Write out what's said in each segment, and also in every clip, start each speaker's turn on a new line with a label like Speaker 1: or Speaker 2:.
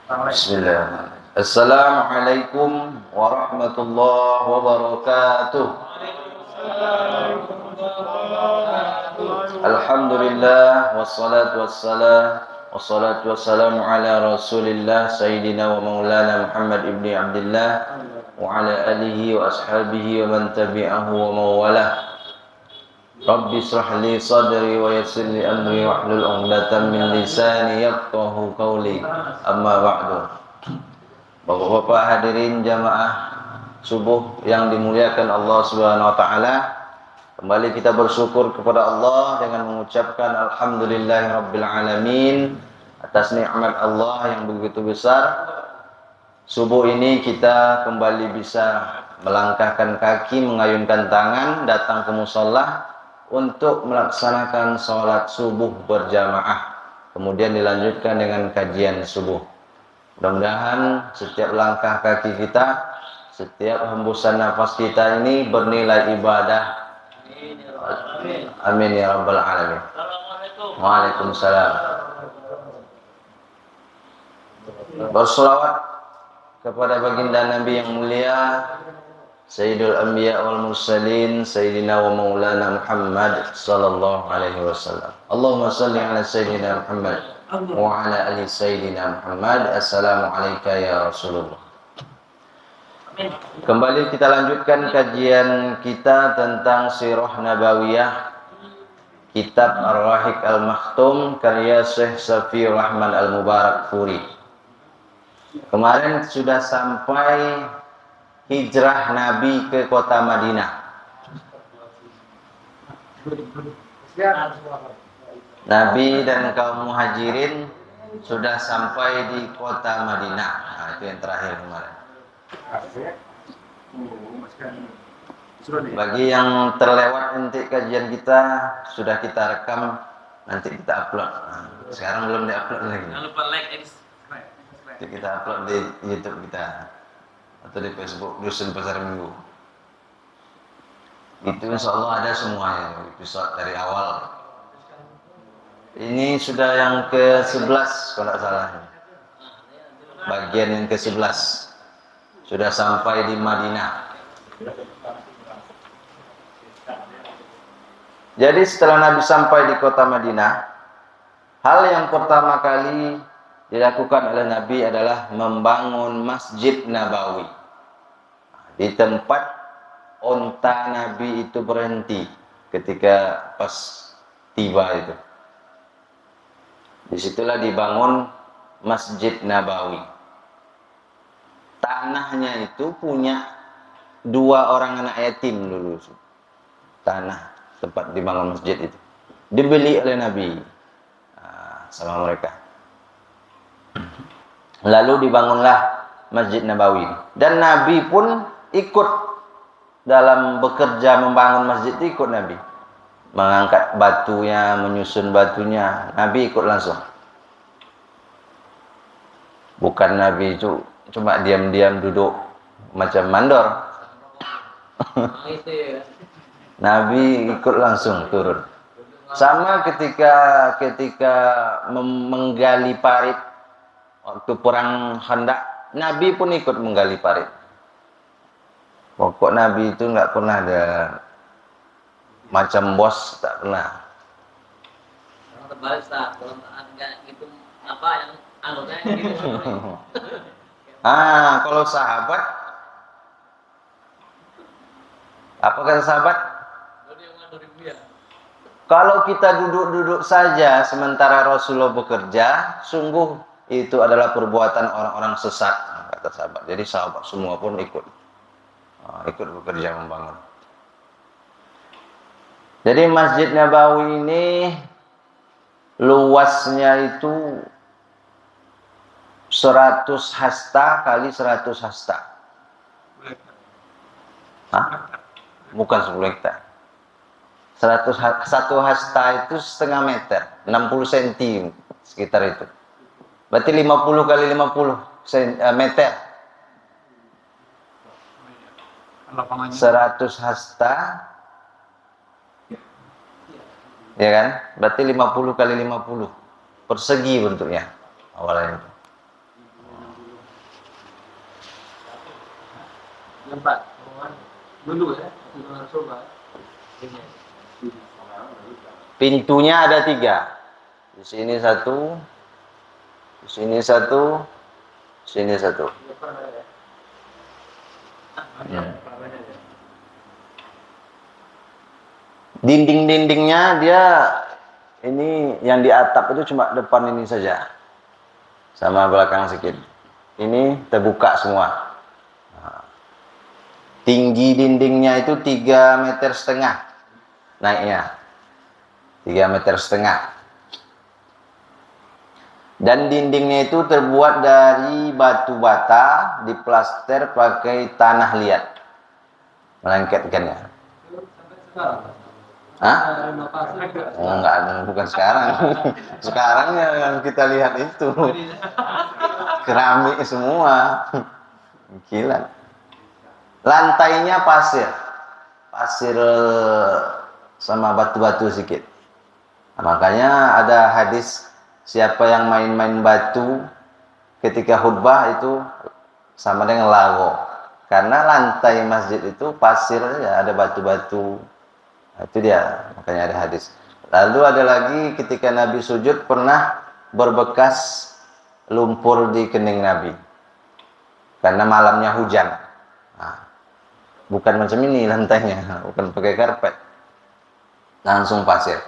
Speaker 1: Bismillah. Assalamualaikum warahmatullahi wabarakatuh. Alhamdulillah wassalatu wassalamu ala Rasulillah Sayyidina wa Maulana Muhammad ibni Abdullah wa ala alihi wa ashabihi wa man tabi'ahu wa mawalah. Rabbi israh li sadri wa yassir li amri wahlul 'uqdatam min lisani yafqahu qawli. Amma ba'du. Bapak-bapak hadirin jamaah subuh yang dimuliakan Allah Subhanahu wa taala, kembali kita bersyukur kepada Allah dengan mengucapkan alhamdulillahirabbil alamin atas nikmat Allah yang begitu besar. Subuh ini kita kembali bisa melangkahkan kaki, mengayunkan tangan, datang ke musholla untuk melaksanakan sholat subuh berjamaah, kemudian dilanjutkan dengan kajian subuh. Mudah-mudahan setiap langkah kaki kita, setiap hembusan nafas kita ini bernilai ibadah. Amin ya rabbal alamin. Waalaikumsalam. Bersolawat kepada baginda Nabi yang mulia, Sayyidul Anbiya wal Mursalin, Sayyidina wa Maulana Muhammad sallallahu alaihi wasallam. Allahumma salli ala Sayyidina Muhammad wa ala ali Sayyidina Muhammad. Assalamualaikum ya Rasulullah. Kembali kita lanjutkan kajian kita tentang Sirah Nabawiyah, Kitab Ar-Rahiq Al-Makhtum karya Syekh Safi Rahman Al-Mubarakfuri. Kemarin sudah sampai hijrah Nabi ke kota Madinah. Nabi dan kaum muhajirin sudah sampai di kota Madinah. Nah, itu yang terakhir kemarin. Bagi yang terlewat nanti kajian kita sudah kita rekam, nanti kita upload. Nah, sekarang belum diupload lagi. Jangan lupa like and subscribe. Nanti kita upload di YouTube kita atau di Facebook Dusun Pasar Minggu. Itu insya Allah ada semuanya episode dari awal. Ini sudah yang ke-11 kalau tidak salah. Bagian yang ke-11 sudah sampai di Madinah. Jadi setelah Nabi sampai di kota Madinah, hal yang pertama kali dilakukan oleh Nabi adalah membangun Masjid Nabawi. Di tempat onta Nabi itu berhenti ketika pas tiba itu. Disitulah dibangun Masjid Nabawi. Tanahnya itu punya 2 orang anak yatim dulu. Tanah tempat dibangun masjid itu dibeli oleh Nabi sama mereka. Lalu dibangunlah Masjid Nabawi. Dan Nabi pun ikut dalam bekerja membangun masjid itu, ikut Nabi. Mengangkat batunya, menyusun batunya, Nabi ikut langsung. Bukan Nabi itu cuma diam-diam duduk macam mandor. Nabi ikut langsung turun. Sama ketika menggali parit waktu perang Khandaq, Nabi pun ikut menggali parit. Pokok Nabi itu nggak pernah ada macam bos, tak pernah. Terbalik tak, kalau enggak gitu apa yang anutnya gitu. Kalau sahabat, apa kata sahabat? Kalau kita duduk-duduk saja sementara Rasulullah bekerja, sungguh itu adalah perbuatan orang-orang sesat, kata sahabat. Jadi sahabat semua pun ikut bekerja membangun. Jadi Masjid Nabawi ini luasnya itu 100 hasta kali 100 hasta. Bukan 10 hektar. 1 hasta itu setengah meter, 60 cm sekitar itu. Berarti 50 kali 50 meter. 100 hasta, ya kan? Berarti 50 kali 50 persegi bentuknya awalnya itu.
Speaker 2: Empat. Dulu ya, itu coba.
Speaker 1: Pintunya ada 3. Di sini 1, di sini 1, di sini 1. Dinding-dindingnya dia ini yang di atap itu cuma depan ini saja, sama belakang sedikit. Ini terbuka semua. Tinggi dindingnya itu 3,5 meter naiknya, 3,5 meter. Dan dindingnya itu terbuat dari batu bata, diplaster pakai tanah liat, melengketkannya. Hah? Oh, enggak, bukan sekarang. Sekarang yang kita lihat itu keramik semua. Gila. Lantainya pasir sama batu-batu sedikit. Nah, makanya ada hadis, siapa yang main-main batu ketika khutbah itu sama dengan lago. Karena lantai masjid itu pasir saja, ada batu-batu. Nah, itu dia, makanya ada hadis. Lalu ada lagi ketika Nabi sujud pernah berbekas lumpur di kening Nabi. Karena malamnya hujan. Nah, bukan macam ini lantainya, bukan pakai karpet. Langsung pasir.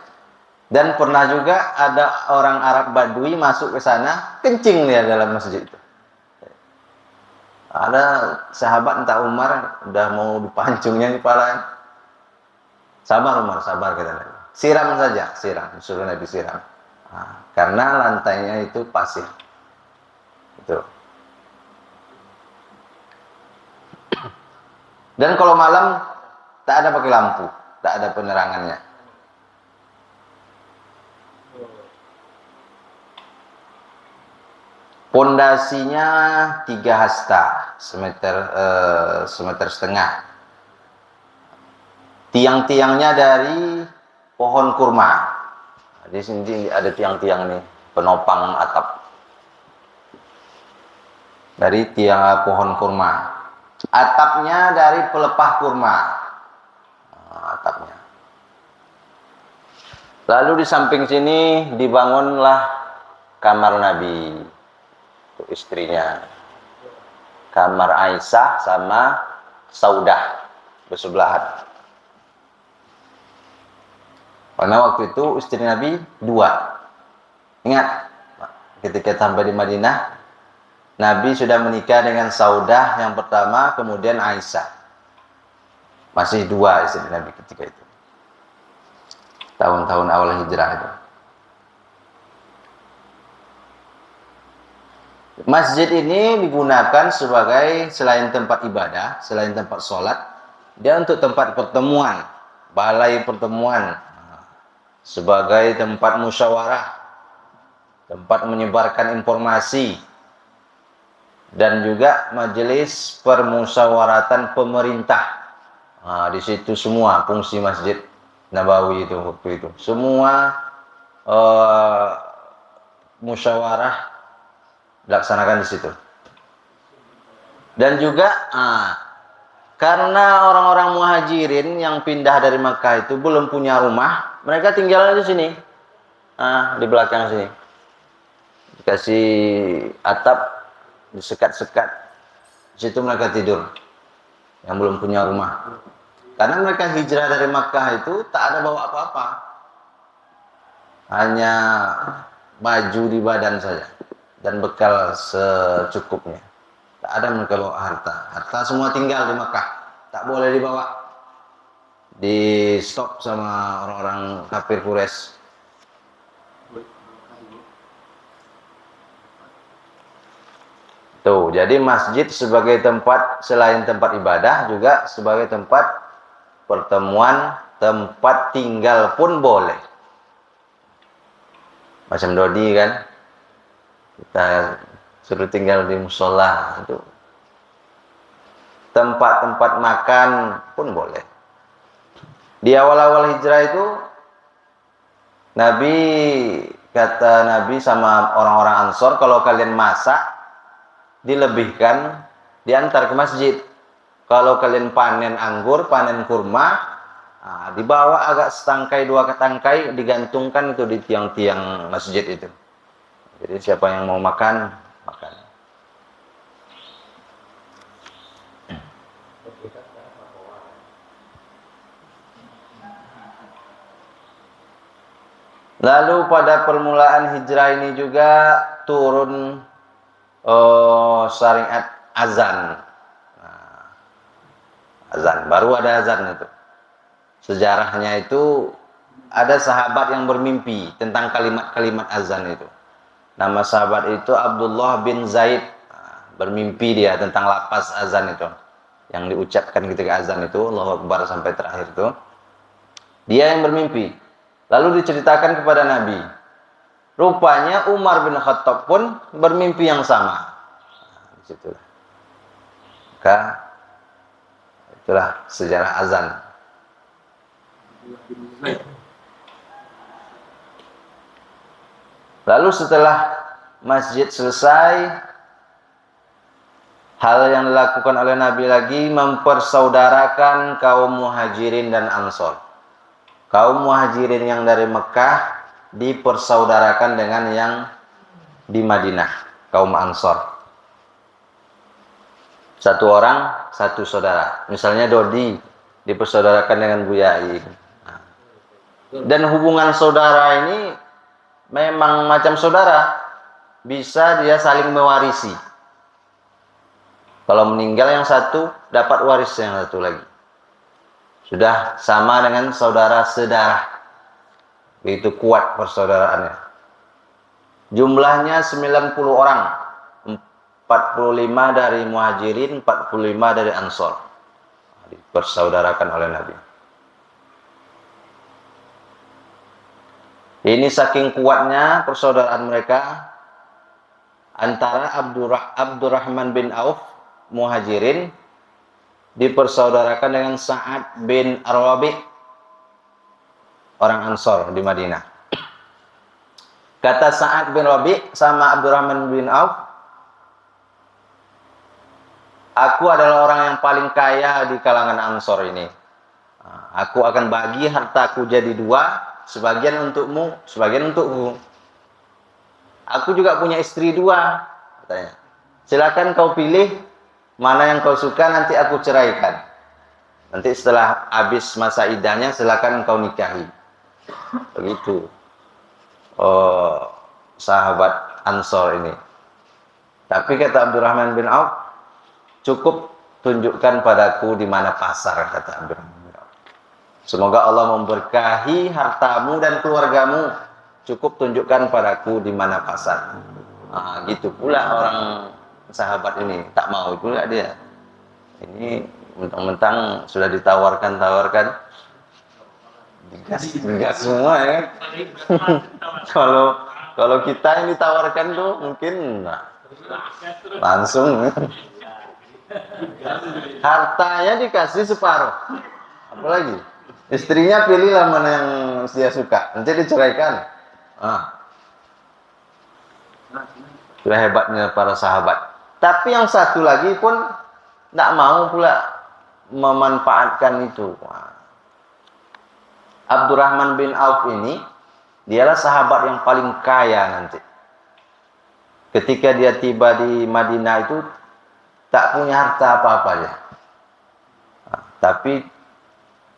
Speaker 1: Dan pernah juga ada orang Arab Badui masuk ke sana, kencing dia dalam masjid itu. Ada sahabat entah Umar udah mau dipancungnya kepalanya. Sabar Umar, sabar kata Nabi. Siram saja, siram, suruh Nabi siram. Nah, karena lantainya itu pasir. Itu. Dan kalau malam tak ada pakai lampu, tak ada penerangannya. Pondasinya 3 hasta, semeter setengah. Tiang-tiangnya dari pohon kurma. Di sini ada tiang-tiang nih, penopang atap. Dari tiang pohon kurma. Atapnya dari pelepah kurma. Atapnya. Lalu di samping sini dibangunlah kamar Nabi. Untuk istrinya. Kamar Aisyah sama Saudah bersebelahan. Karena waktu itu istri Nabi 2. Ingat, ketika sampai di Madinah, Nabi sudah menikah dengan Saudah yang pertama, kemudian Aisyah. Masih 2 istri Nabi ketika itu. Tahun-tahun awal hijrah itu. Masjid ini digunakan sebagai selain tempat ibadah, selain tempat sholat, dia untuk tempat pertemuan, balai pertemuan, sebagai tempat musyawarah, tempat menyebarkan informasi, dan juga majelis permusyawaratan pemerintah. Nah, di situ semua fungsi Masjid Nabawi itu waktu itu. Semua musyawarah dilaksanakan di situ. Dan juga karena orang-orang muhajirin yang pindah dari Makkah itu belum punya rumah, mereka tinggal di sini, di belakang sini. Dikasih atap, disekat-sekat. Di situ mereka tidur, yang belum punya rumah. Karena mereka hijrah dari Makkah itu tak ada bawa apa-apa, hanya baju di badan saja dan bekal secukupnya. Tak ada mereka bawa harta. Harta semua tinggal di Makkah, tak boleh dibawa. Di stop sama orang-orang kafir Quraisy. Tuh, jadi masjid sebagai tempat selain tempat ibadah juga sebagai tempat pertemuan, tempat tinggal pun boleh. Macam Dodi kan, kita suruh tinggal di musola itu. Tempat-tempat makan pun boleh. Di awal-awal hijrah itu kata Nabi sama orang-orang Ansor, kalau kalian masak dilebihkan diantar ke masjid. Kalau kalian panen anggur, panen kurma, dibawa agak setangkai 2 tangkai, digantungkan itu di tiang-tiang masjid itu. Jadi siapa yang mau makan, makan. Lalu pada permulaan hijrah ini juga turun syariat azan. Azan, baru ada azan itu. Sejarahnya itu ada sahabat yang bermimpi tentang kalimat-kalimat azan itu. Nama sahabat itu Abdullah bin Zaid. Bermimpi dia tentang lapas azan itu, yang diucapkan ketika azan itu, Allahu Akbar sampai terakhir itu. Dia yang bermimpi. Lalu diceritakan kepada Nabi. Rupanya Umar bin Khattab pun bermimpi yang sama. Di situ. Maka itulah sejarah azan. Lalu setelah masjid selesai, hal yang dilakukan oleh Nabi lagi mempersaudarakan kaum muhajirin dan ansor. Kaum muhajirin yang dari Mekah dipersaudarakan dengan yang di Madinah, kaum ansor. Satu orang, satu saudara. Misalnya Dodi dipersaudarakan dengan Buyai. Dan hubungan saudara ini memang macam saudara. Bisa dia saling mewarisi. Kalau meninggal yang satu, dapat waris yang satu lagi. Sudah sama dengan saudara sedarah. Begitu kuat persaudaraannya. Jumlahnya 90 orang. 45 dari muhajirin, 45 dari ansor. Dipersaudarakan oleh Nabi. Ini saking kuatnya persaudaraan mereka antara Abdurrahman bin Auf, muhajirin, dipersaudarakan dengan Sa'ad bin Rabi', orang ansor di Madinah. Kata Sa'ad bin Rabi' sama Abdurrahman bin Auf, aku adalah orang yang paling kaya di kalangan ansor ini. Aku akan bagi hartaku jadi 2, sebagian untukmu, sebagian untukku. Aku juga punya istri 2, katanya. Silakan kau pilih mana yang kau suka, nanti aku ceraikan. Nanti setelah habis masa iddahnya, silakan kau nikahi. Begitu. Sahabat ansor ini. Tapi kata Abdurrahman bin Auf, cukup tunjukkan padaku di mana pasar, kata Abdurrahman bin Auf. Semoga Allah memberkahi hartamu dan keluargamu. Cukup tunjukkan padaku di mana pasar. Gitu pula orang sahabat ini, tak mau pula dia. Ini mentang-mentang sudah ditawarkan digas semua ya kan. Kalau kita yang ditawarkan tuh mungkin langsung hartanya dikasih separuh, apalagi istrinya pilihlah mana yang dia suka, nanti diceraikan. Sudah hebatnya para sahabat. Tapi yang satu lagi pun tidak mau pula memanfaatkan itu. Abdurrahman bin Auf ini, dialah sahabat yang paling kaya nanti. Ketika dia tiba di Madinah itu, tak punya harta apa-apa ya. Tapi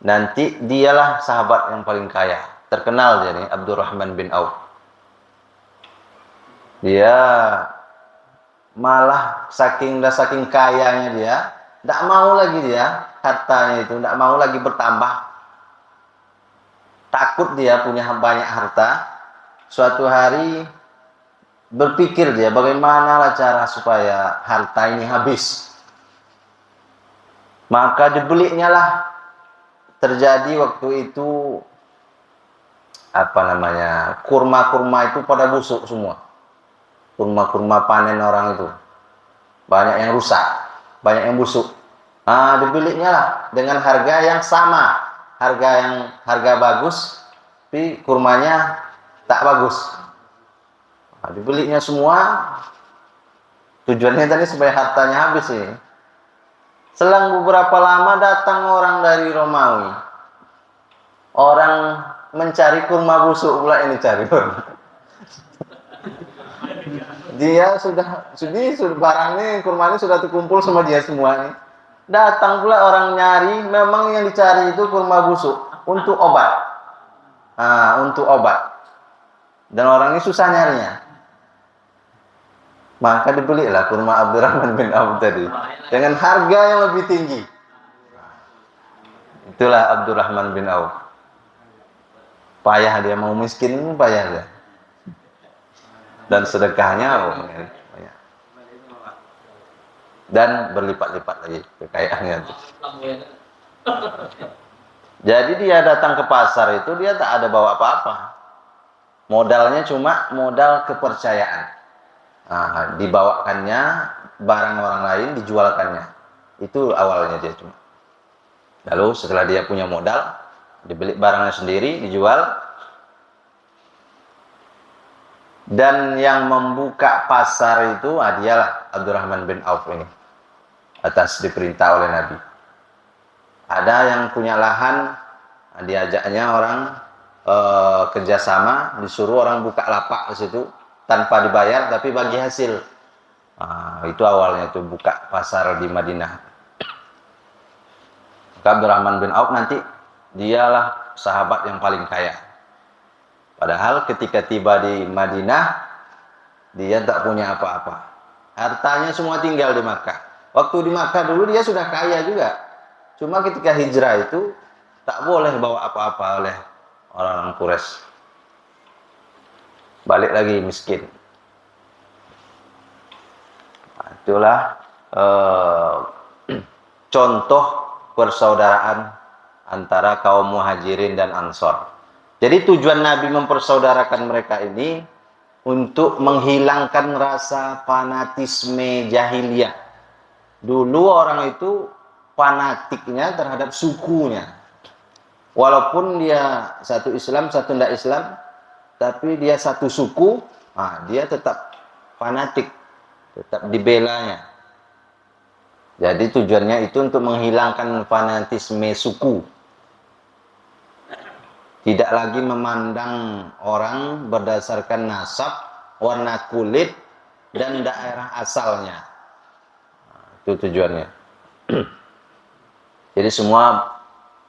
Speaker 1: nanti dialah sahabat yang paling kaya. Terkenal dia nih, Abdurrahman bin Auf. Dia malah saking kayanya dia, tidak mau lagi dia hartanya itu, tidak mau lagi bertambah. Takut dia punya banyak harta. Suatu hari berpikir dia, bagaimana cara supaya harta ini habis. Maka dibelinya lah. Terjadi waktu itu kurma-kurma itu pada busuk semua. Kurma-kurma panen orang itu banyak yang rusak, banyak yang busuk. Dibelinya lah dengan harga yang sama, harga bagus, tapi kurmanya tak bagus. Dibelinya semua. Tujuannya tadi supaya hartanya habis ini. Selang beberapa lama datang orang dari Romawi. Orang mencari kurma busuk pula ini cari. Dia sudah barangnya kurmanya sudah terkumpul sama dia semua nih. Datang pula orang nyari, memang yang dicari itu kurma busuk untuk obat. Untuk obat. Dan orang ini susah nyarinya. Maka dibelilah kurma Abdurrahman bin Auf tadi dengan harga yang lebih tinggi. Itulah Abdurrahman bin Auf. Payah dia, mau miskin payah dia. Dan sedekahnya banyak. Dan berlipat-lipat lagi kekayaannya itu. Jadi dia datang ke pasar itu dia tak ada bawa apa-apa. Modalnya cuma modal kepercayaan. Dibawakannya barang orang lain, dijualkannya. Itu awalnya dia cuma. Lalu setelah dia punya modal, dibeli barangnya sendiri, dijual. Dan yang membuka pasar itu dialah Abdurrahman bin Auf ini. Atas diperintah oleh Nabi. Ada yang punya lahan, diajaknya orang kerjasama, disuruh orang buka lapak di situ. Tanpa dibayar tapi bagi hasil. Itu awalnya tuh buka pasar di Madinah. Maka Abdurrahman bin Auf nanti dialah sahabat yang paling kaya. Padahal ketika tiba di Madinah dia tak punya apa-apa. Hartanya semua tinggal di Makkah. Waktu di Makkah dulu dia sudah kaya juga. Cuma ketika hijrah itu tak boleh bawa apa-apa oleh orang-orang Quraisy. Balik lagi miskin. Itulah contoh persaudaraan antara kaum Muhajirin dan Ansor. Jadi tujuan Nabi mempersaudarakan mereka ini untuk menghilangkan rasa fanatisme jahiliyah. Dulu orang itu fanatiknya terhadap sukunya. Walaupun dia satu Islam, satu tidak Islam, tapi dia satu suku, dia tetap fanatik, tetap dibelanya. Jadi tujuannya itu untuk menghilangkan fanatisme suku. Tidak lagi memandang orang berdasarkan nasab, warna kulit, dan daerah asalnya. Itu tujuannya. Jadi semua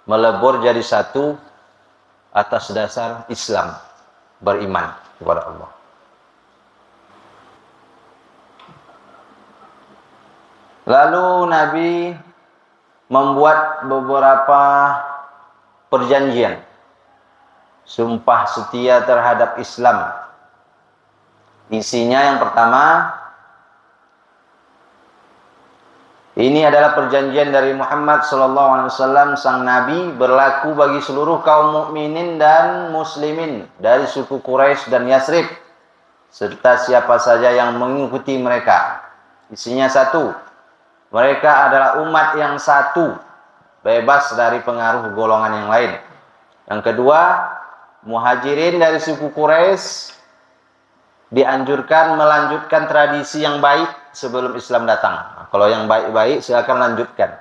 Speaker 1: melebur jadi satu atas dasar Islam. Beriman kepada Allah. Lalu Nabi membuat beberapa perjanjian sumpah setia terhadap Islam. Isinya yang pertama, ini adalah perjanjian dari Muhammad SAW, sang Nabi, berlaku bagi seluruh kaum mukminin dan muslimin dari suku Quraisy dan Yasrib, serta siapa saja yang mengikuti mereka. Isinya satu, mereka adalah umat yang satu, bebas dari pengaruh golongan yang lain. Yang kedua, Muhajirin dari suku Quraisy dianjurkan melanjutkan tradisi yang baik sebelum Islam datang. Kalau yang baik-baik silakan lanjutkan.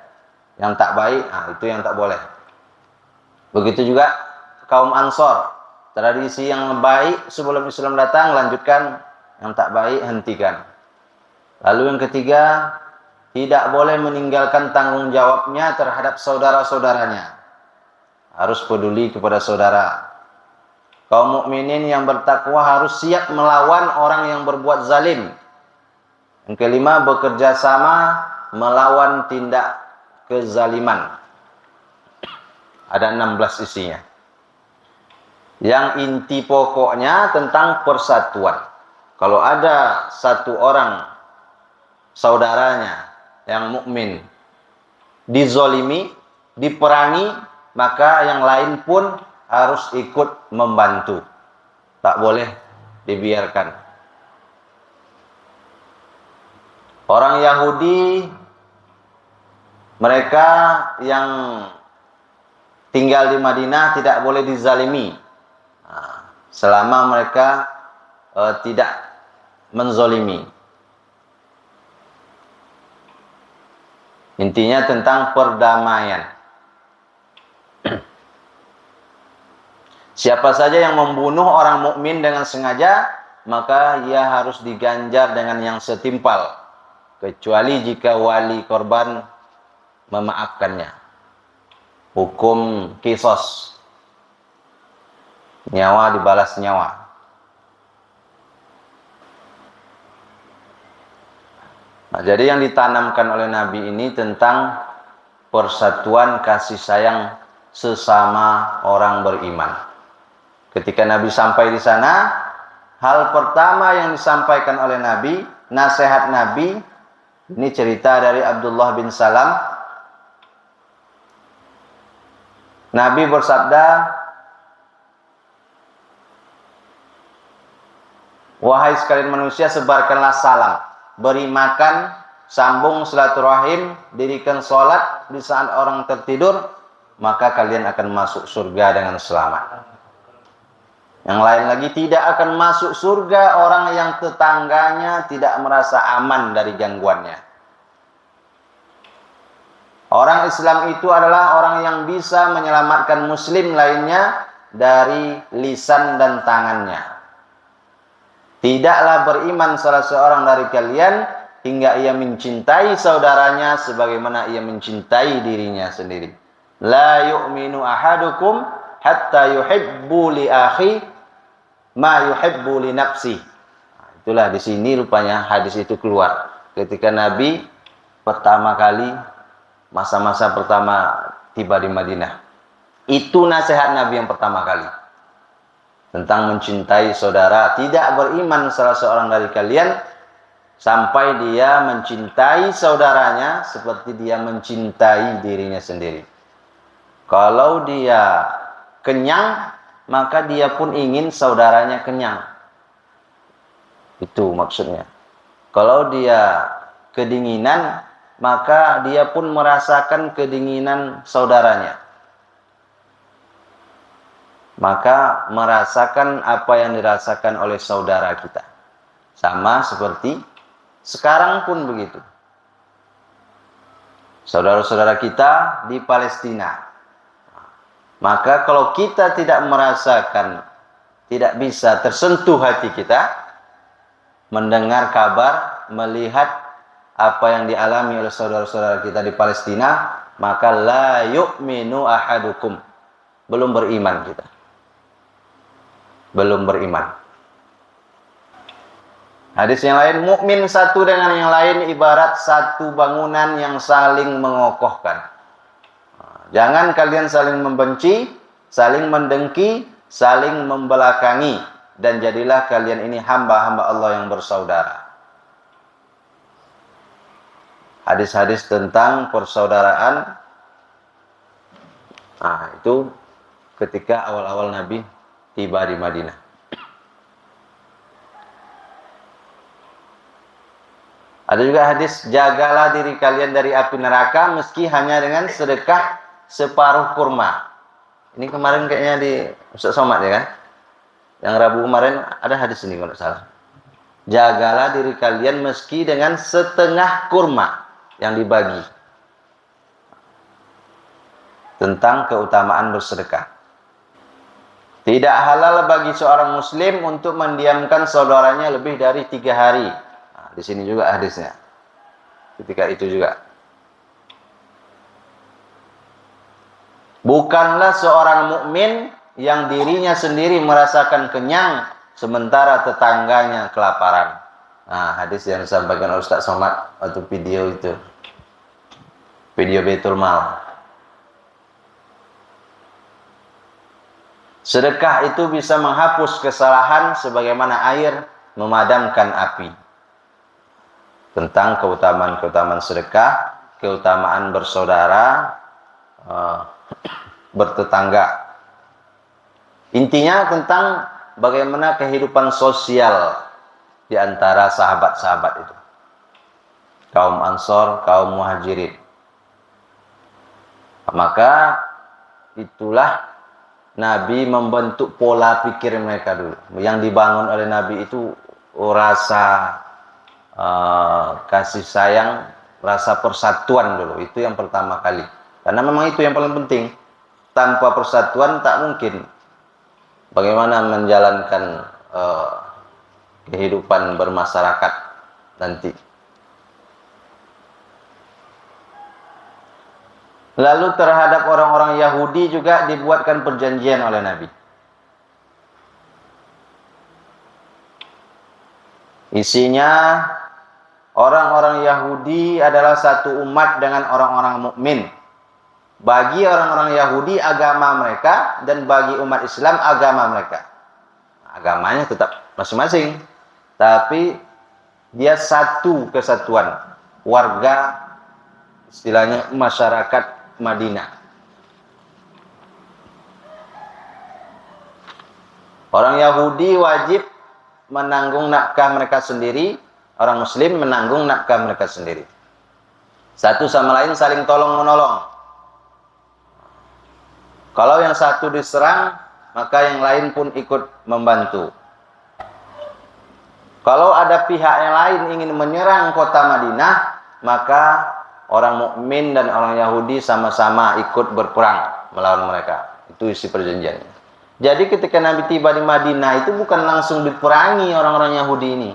Speaker 1: Yang tak baik, itu yang tak boleh. Begitu juga kaum Ansor, tradisi yang baik sebelum Islam datang lanjutkan, yang tak baik hentikan. Lalu yang ketiga, tidak boleh meninggalkan tanggung jawabnya terhadap saudara-saudaranya. Harus peduli kepada saudara. Kaum mukminin yang bertakwa harus siap melawan orang yang berbuat zalim. Yang kelima, bekerja sama melawan tindak kezaliman. Ada 16 isinya. Yang inti pokoknya tentang persatuan. Kalau ada satu orang saudaranya yang mukmin dizolimi, diperangi, maka yang lain pun harus ikut membantu. Tak boleh dibiarkan. Orang Yahudi, mereka yang tinggal di Madinah tidak boleh dizalimi selama mereka tidak menzolimi. Intinya tentang perdamaian. Siapa saja yang membunuh orang mukmin dengan sengaja, maka ia harus diganjar dengan yang setimpal, kecuali jika wali korban memaafkannya. Hukum kisos, nyawa dibalas nyawa. Nah, jadi yang ditanamkan oleh Nabi ini tentang persatuan kasih sayang sesama orang beriman. Ketika Nabi sampai di sana, hal pertama yang disampaikan oleh Nabi, nasihat Nabi, ini cerita dari Abdullah bin Salam. Nabi bersabda, "Wahai sekalian manusia, sebarkanlah salam, beri makan, sambung silaturahim, dirikan sholat di saat orang tertidur, maka kalian akan masuk surga dengan selamat." Yang lain lagi, tidak akan masuk surga orang yang tetangganya tidak merasa aman dari gangguannya. Orang Islam itu adalah orang yang bisa menyelamatkan muslim lainnya dari lisan dan tangannya. Tidaklah beriman salah seorang dari kalian hingga ia mencintai saudaranya sebagaimana ia mencintai dirinya sendiri. La yu'minu ahadukum hatta yuhibbu li akhi ma yuhibbu li nafsi. Itulah di sini rupanya hadis itu keluar ketika Nabi pertama kali masa-masa pertama tiba di Madinah. Itu nasihat Nabi yang pertama kali tentang mencintai saudara. Tidak beriman salah seorang dari kalian sampai dia mencintai saudaranya seperti dia mencintai dirinya sendiri. Kalau dia kenyang, maka dia pun ingin saudaranya kenyang. Itu maksudnya. Kalau dia kedinginan, maka dia pun merasakan kedinginan saudaranya. Maka merasakan apa yang dirasakan oleh saudara kita. Sama seperti sekarang pun begitu. Saudara-saudara kita di Palestina. Maka kalau kita tidak merasakan, tidak bisa tersentuh hati kita, mendengar kabar, melihat apa yang dialami oleh saudara-saudara kita di Palestina, maka la yu'minu ahadukum. Belum beriman kita. Belum beriman. Hadis yang lain, mukmin satu dengan yang lain ibarat satu bangunan yang saling mengokohkan. Jangan kalian saling membenci, saling mendengki, saling membelakangi, dan jadilah kalian ini hamba-hamba Allah yang bersaudara. Hadis-hadis tentang persaudaraan, nah itu ketika awal-awal Nabi tiba di Madinah. Ada juga hadis, jagalah diri kalian dari api neraka meski hanya dengan sedekah separuh kurma. Ini kemarin kayaknya di Ustaz Somad ya kan? Yang Rabu kemarin ada hadis ini kalau tidak salah. Jagalah diri kalian meski dengan setengah kurma yang dibagi. Tentang keutamaan bersedekah. Tidak halal bagi seorang muslim untuk mendiamkan saudaranya lebih dari 3 hari. Nah, di sini juga hadisnya. Ketika itu juga. Bukanlah seorang mukmin yang dirinya sendiri merasakan kenyang sementara tetangganya kelaparan. Nah, hadis yang disampaikan oleh Ustaz Somad waktu video itu. Video Baitul Mal. Sedekah itu bisa menghapus kesalahan sebagaimana air memadamkan api. Tentang keutamaan-keutamaan sedekah, keutamaan bersaudara, bertetangga. Intinya tentang bagaimana kehidupan sosial di antara sahabat-sahabat itu. Kaum Ansor, kaum Muhajirin. Maka itulah Nabi membentuk pola pikir mereka dulu. Yang dibangun oleh Nabi itu rasa kasih sayang rasa persatuan dulu. Itu yang pertama kali. Karena memang itu yang paling penting. Tanpa persatuan tak mungkin bagaimana menjalankan kehidupan bermasyarakat nanti. Lalu terhadap orang-orang Yahudi juga dibuatkan perjanjian oleh Nabi. Isinya, orang-orang Yahudi adalah satu umat dengan orang-orang mukmin. Bagi orang-orang Yahudi agama mereka, dan bagi umat Islam agama mereka. Agamanya tetap masing-masing, tapi dia satu kesatuan, warga, istilahnya masyarakat Madinah. Orang Yahudi wajib menanggung nafkah mereka sendiri, orang Muslim menanggung nafkah mereka sendiri. Satu sama lain saling tolong-menolong. Kalau yang satu diserang, maka yang lain pun ikut membantu. Kalau ada pihak yang lain ingin menyerang kota Madinah, maka orang mukmin dan orang Yahudi sama-sama ikut berperang melawan mereka. Itu isi perjanjiannya. Jadi ketika Nabi tiba di Madinah itu bukan langsung diperangi orang-orang Yahudi ini.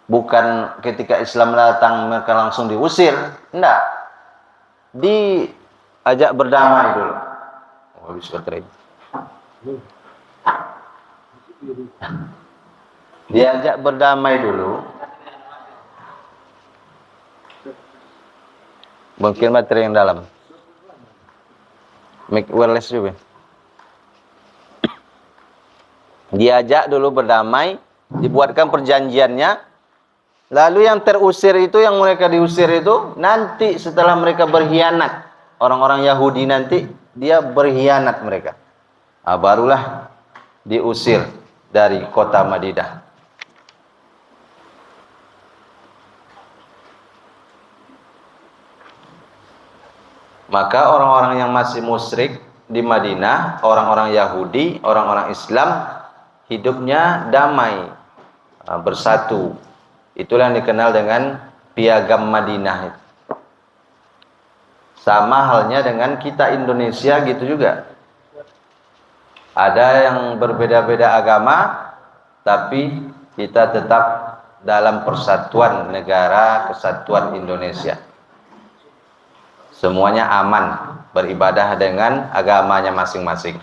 Speaker 1: Bukan ketika Islam datang mereka langsung diusir. Enggak. Diajak berdamai dulu. Oh, habis baterai. Diajak berdamai dulu. Mungkin baterai yang dalam. Mic wireless juga. Diajak dulu berdamai, dibuatkan perjanjiannya. Lalu yang terusir itu, yang mereka diusir itu, nanti setelah mereka berkhianat, orang-orang Yahudi nanti, dia berkhianat mereka. Nah, barulah diusir dari kota Madinah. Maka orang-orang yang masih musyrik di Madinah, orang-orang Yahudi, orang-orang Islam, hidupnya damai, bersatu. Itulah yang dikenal dengan piagam Madinah. Sama halnya dengan kita Indonesia gitu juga. Ada yang berbeda-beda agama, tapi kita tetap dalam persatuan negara kesatuan Indonesia. Semuanya aman, beribadah dengan agamanya masing-masing.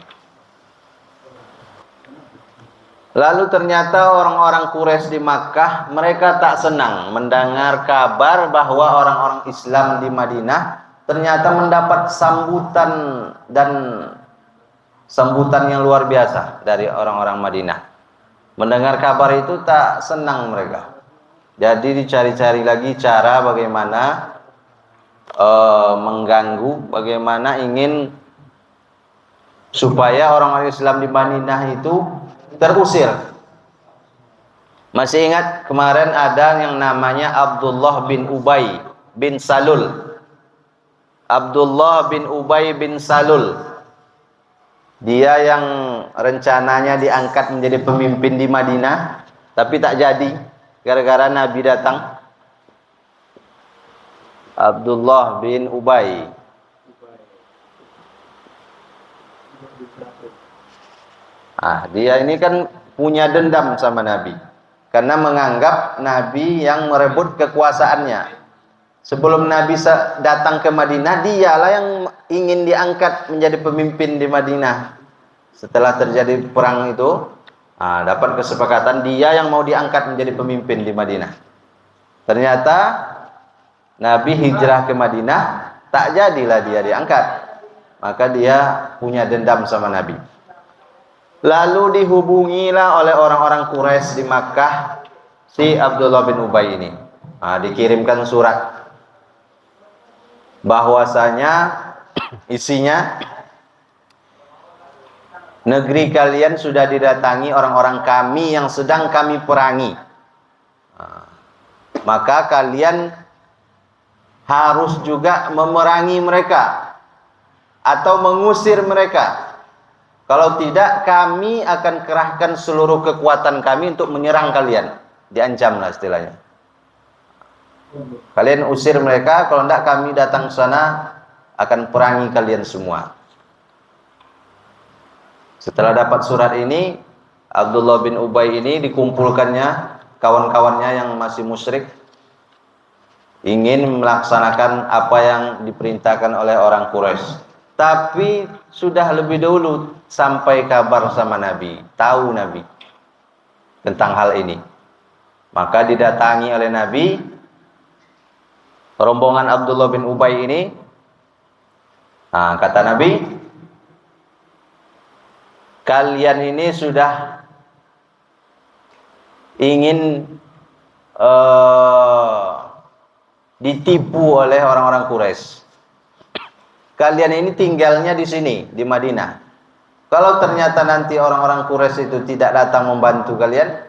Speaker 1: Lalu ternyata orang-orang Quraisy di Makkah, mereka tak senang mendengar kabar bahwa orang-orang Islam di Madinah ternyata mendapat sambutan yang luar biasa dari orang-orang Madinah. Mendengar kabar itu tak senang mereka. Jadi dicari-cari lagi cara bagaimana mengganggu, bagaimana ingin supaya orang-orang Islam di Madinah itu terusir. Masih ingat kemarin ada yang namanya Abdullah bin Ubay bin Salul. Abdullah bin Ubay bin Salul. Dia yang rencananya diangkat menjadi pemimpin di Madinah, tapi tak jadi gara-gara Nabi datang. Abdullah bin Ubay. Dia ini kan punya dendam sama Nabi, karena menganggap Nabi yang merebut kekuasaannya. Sebelum Nabi datang ke Madinah, dialah yang ingin diangkat menjadi pemimpin di Madinah. Setelah terjadi perang itu, dapat kesepakatan dia yang mau diangkat menjadi pemimpin di Madinah. Ternyata Nabi hijrah ke Madinah, tak jadilah dia diangkat. Maka dia punya dendam sama Nabi. Lalu dihubungilah oleh orang-orang Quraisy di Makkah si Abdullah bin Ubay ini. Dikirimkan surat bahwasanya isinya, negeri kalian sudah didatangi orang-orang kami yang sedang kami perangi. Maka kalian harus juga memerangi mereka atau mengusir mereka. Kalau tidak, kami akan kerahkan seluruh kekuatan kami untuk menyerang kalian. Diancamlah istilahnya. Kalian usir mereka, kalau tidak kami datang ke sana akan perangi kalian semua. Setelah dapat surat ini, Abdullah bin Ubay ini dikumpulkannya kawan-kawannya yang masih musyrik, ingin melaksanakan apa yang diperintahkan oleh orang Quraisy. Tapi sudah lebih dahulu sampai kabar sama Nabi, tahu Nabi tentang hal ini. Maka didatangi oleh Nabi rombongan Abdullah bin Ubay ini. Nah, kata Nabi, kalian ini sudah ingin ditipu oleh orang-orang Quraisy. Kalian ini tinggalnya di sini, di Madinah. Kalau ternyata nanti orang-orang Quraisy itu tidak datang membantu kalian,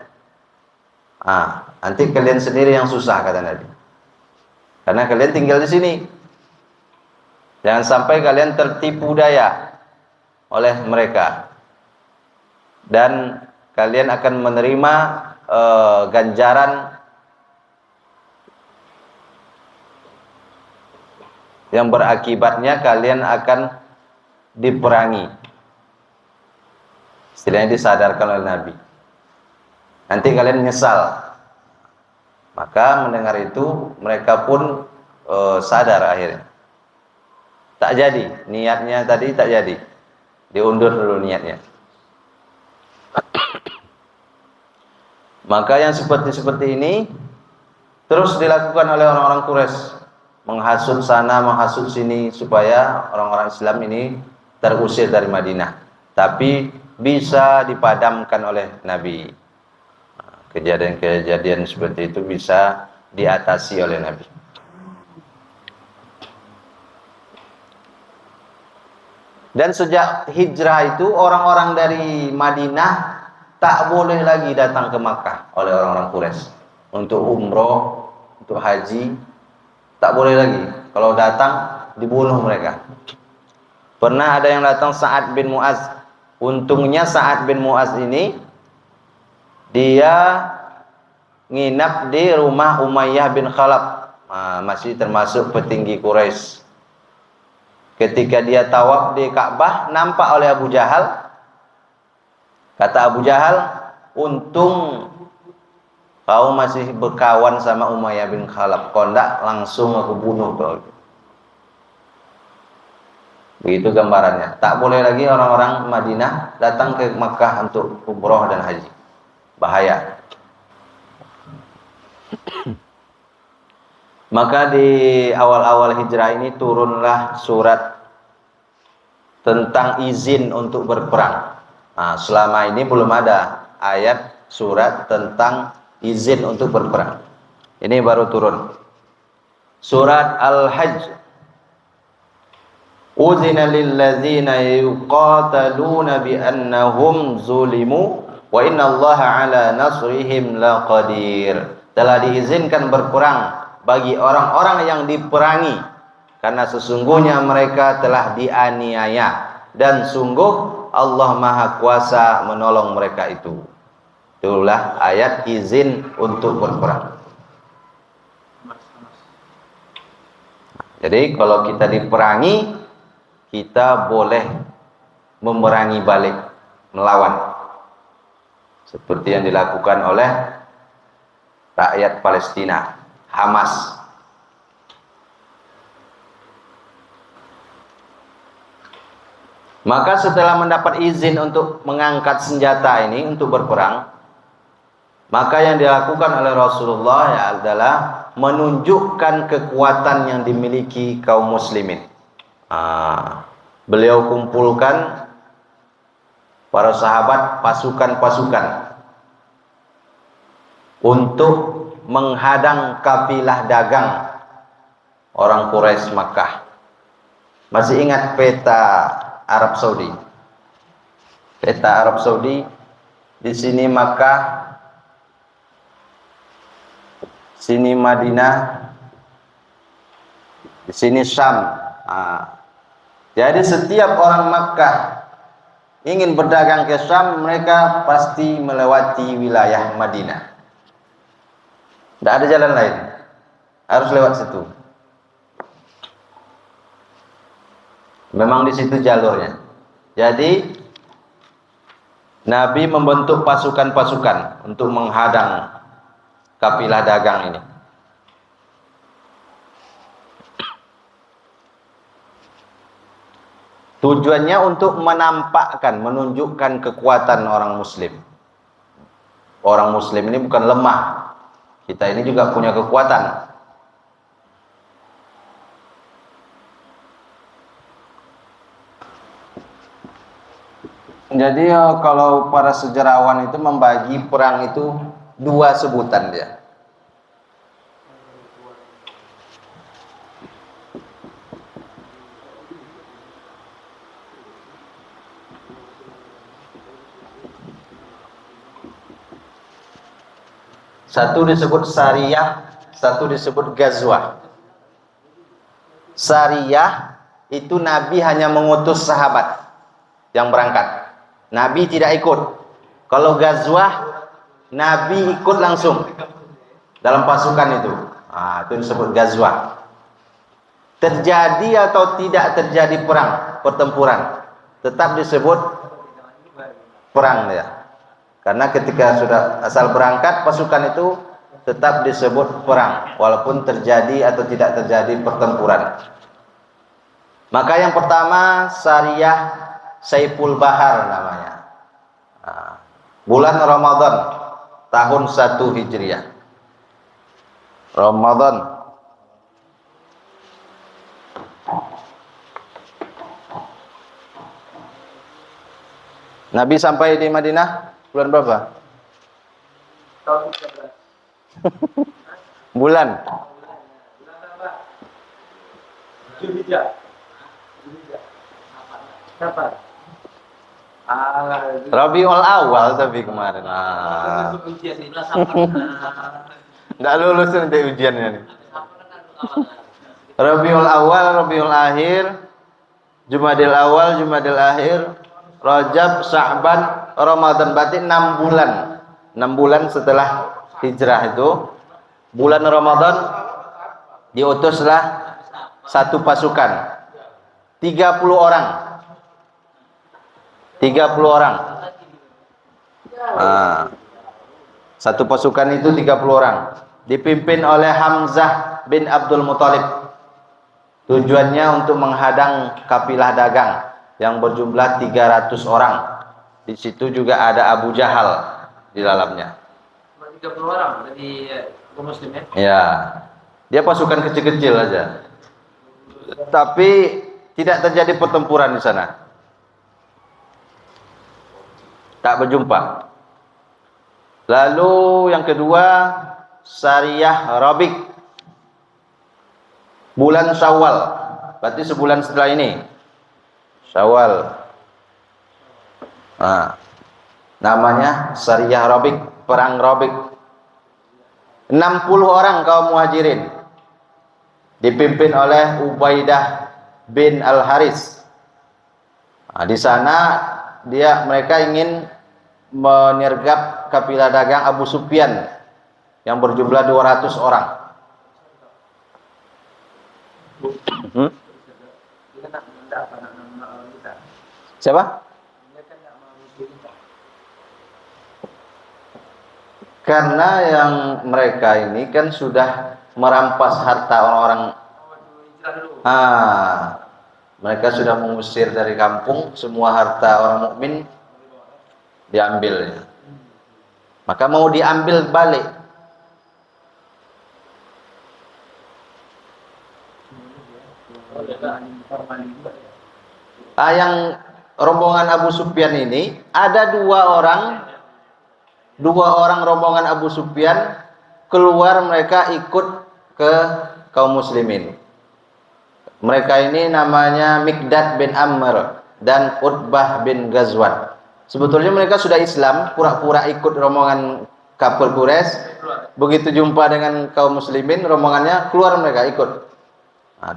Speaker 1: nanti kalian sendiri yang susah, kata Nabi. Karena kalian tinggal di sini. Jangan sampai kalian tertipu daya oleh mereka. Dan kalian akan menerima ganjaran yang berakibatnya kalian akan diperangi. Istilahnya disadarkan oleh Nabi. Nanti kalian menyesal. Maka mendengar itu mereka pun sadar akhirnya. Tak jadi, niatnya tadi tak jadi. Diundur dulu niatnya. Maka yang seperti ini terus dilakukan oleh orang-orang Quraisy, menghasut sana, menghasut sini supaya orang-orang Islam ini terusir dari Madinah. Tapi bisa dipadamkan oleh Nabi. Kejadian-kejadian seperti itu bisa diatasi oleh Nabi. Dan sejak hijrah itu orang-orang dari Madinah tak boleh lagi datang ke Makkah oleh orang-orang Quraisy untuk umroh, untuk haji. Tak boleh lagi. Kalau datang dibunuh mereka. Pernah ada yang datang Sa'ad bin Mu'az. Untungnya Sa'ad bin Mu'az ini dia nginap di rumah Umayyah bin Khalaf. Masih termasuk petinggi Quraisy. Ketika dia tawaf di Ka'bah, nampak oleh Abu Jahal. Kata Abu Jahal, untung kau masih berkawan sama Umayyah bin Khalaf. Kalau enggak, langsung aku bunuh kau. Begitu gambarannya. Tak boleh lagi orang-orang Madinah datang ke Makkah untuk umroh dan haji. Bahaya. Maka di awal-awal hijrah ini turunlah surat tentang izin untuk berperang. Selama ini belum ada ayat surat tentang izin untuk berperang. Ini baru turun. Surat Al-Hajj. Uzina lilladzina yuqataluna bi annahum zulimu wa innallaha ala nasrihim laqadir. Telah diizinkan berperang bagi orang-orang yang diperangi karena sesungguhnya mereka telah dianiaya dan sungguh Allah Maha Kuasa menolong mereka itu. Itulah ayat izin untuk berperang. Jadi kalau kita diperangi, kita boleh memerangi balik, melawan. Seperti yang dilakukan oleh rakyat Palestina, Hamas. Maka setelah mendapat izin untuk mengangkat senjata ini untuk berperang, maka yang dilakukan oleh Rasulullah adalah menunjukkan kekuatan yang dimiliki kaum muslimin. Beliau kumpulkan para sahabat pasukan-pasukan untuk menghadang kafilah dagang orang Quraisy Makkah. Masih ingat peta Arab Saudi? Peta Arab Saudi, di sini Makkah, sini Madinah, di sini Syam. Jadi setiap orang Makkah ingin berdagang ke Syam, mereka pasti melewati wilayah Madinah. Tidak ada jalan lain. Harus lewat situ. Memang di situ jalurnya. Jadi Nabi membentuk pasukan-pasukan untuk menghadang kafilah dagang ini. Tujuannya untuk menampakkan, menunjukkan kekuatan orang Muslim. Orang Muslim ini bukan lemah. Kita ini juga punya kekuatan. Jadi kalau para sejarawan itu membagi perang itu dua sebutan dia. Satu disebut Sariyah, satu disebut Ghazwah. Sariyah itu Nabi hanya mengutus sahabat yang berangkat. Nabi tidak ikut. Kalau Ghazwah, Nabi ikut langsung dalam pasukan itu. Itu disebut Ghazwah. Terjadi atau tidak terjadi perang, pertempuran, tetap disebut perang ya. Karena ketika sudah asal berangkat pasukan itu tetap disebut perang, walaupun terjadi atau tidak terjadi pertempuran. Maka yang pertama Sariyah Saiful Bahar namanya. Bulan Ramadan tahun 1 Hijriah. Ramadan. Nabi sampai di Madinah bulan berapa?
Speaker 2: Tahun 13.
Speaker 1: Bulan.
Speaker 2: Julhijjah. Kapan?
Speaker 1: Rabiul Awal tapi kemarin.
Speaker 2: Masuk ujian ini lah sama.
Speaker 1: Nggak lulus nanti ujiannya nih. Rabiul Awal, Rabiul Akhir, Jumadil Awal, Jumadil Akhir, Rajab, Sya'ban, Ramadan, berarti 6 bulan. 6 bulan setelah hijrah itu, bulan Ramadan diutuslah satu pasukan 30 orang. 30 orang. Satu pasukan itu 30 orang. Dipimpin oleh Hamzah bin Abdul Muthalib. Tujuannya untuk menghadang kafilah dagang yang berjumlah 300 orang. Di situ juga ada Abu Jahal di dalamnya.
Speaker 2: 30 orang dari kaum muslim ya?
Speaker 1: Ya. Dia pasukan kecil-kecil aja. Tapi tidak terjadi pertempuran di sana. Tak berjumpa. Lalu yang kedua Sariyah Rabiq, bulan Syawal, berarti sebulan setelah ini Syawal. Namanya Sariyah Rabiq, perang Rabiq. 60 orang kaum muhajirin dipimpin oleh Ubaidah bin Al-Haris. Di sana mereka ingin menyergap kafilah dagang Abu Sufyan yang berjumlah 200 orang. Siapa? Karena yang mereka ini kan sudah merampas harta orang-orang. Mereka sudah mengusir dari kampung, semua harta orang mukmin diambil. Maka mau diambil balik. Yang rombongan Abu Sufyan ini ada dua orang rombongan Abu Sufyan keluar, mereka ikut ke kaum muslimin. Mereka ini namanya Mikdad bin Amr dan Utbah bin Ghazwan. Sebetulnya mereka sudah Islam, pura-pura ikut rombongan kafir Quraisy. Begitu jumpa dengan kaum muslimin, rombongannya keluar, mereka ikut.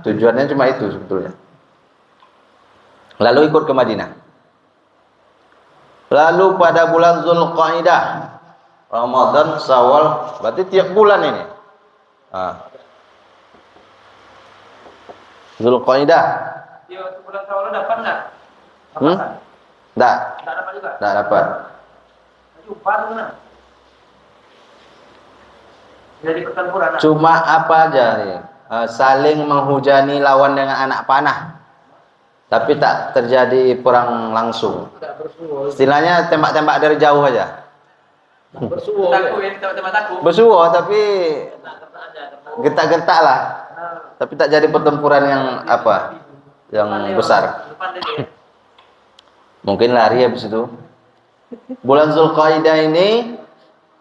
Speaker 1: Tujuannya cuma itu sebetulnya. Lalu ikut ke Madinah. Lalu pada bulan Zulqa'dah, Ramadan, Syawal, berarti tiap bulan ini. Zulqaidah.
Speaker 2: Dia waktu bulan Syawal dapat nggak?
Speaker 1: Hmm?
Speaker 2: Papasan?
Speaker 1: Enggak,
Speaker 2: Nggak dapat juga.
Speaker 1: enggak dapat.
Speaker 2: Jumpa tuh mana? Jadi pertempuran.
Speaker 1: Cuma apa aja nih? Saling menghujani lawan dengan anak panah. Tapi tak terjadi perang langsung.
Speaker 2: Tidak bersuara.
Speaker 1: Istilahnya tembak-tembak dari jauh aja.
Speaker 2: Bersuara. Takut ya, teman-teman takut.
Speaker 1: Bersuara tapi gertak-gertak lah. Tapi tak jadi pertempuran yang apa? Yang besar. Mungkin lari habis itu. Bulan Zulqaidah ini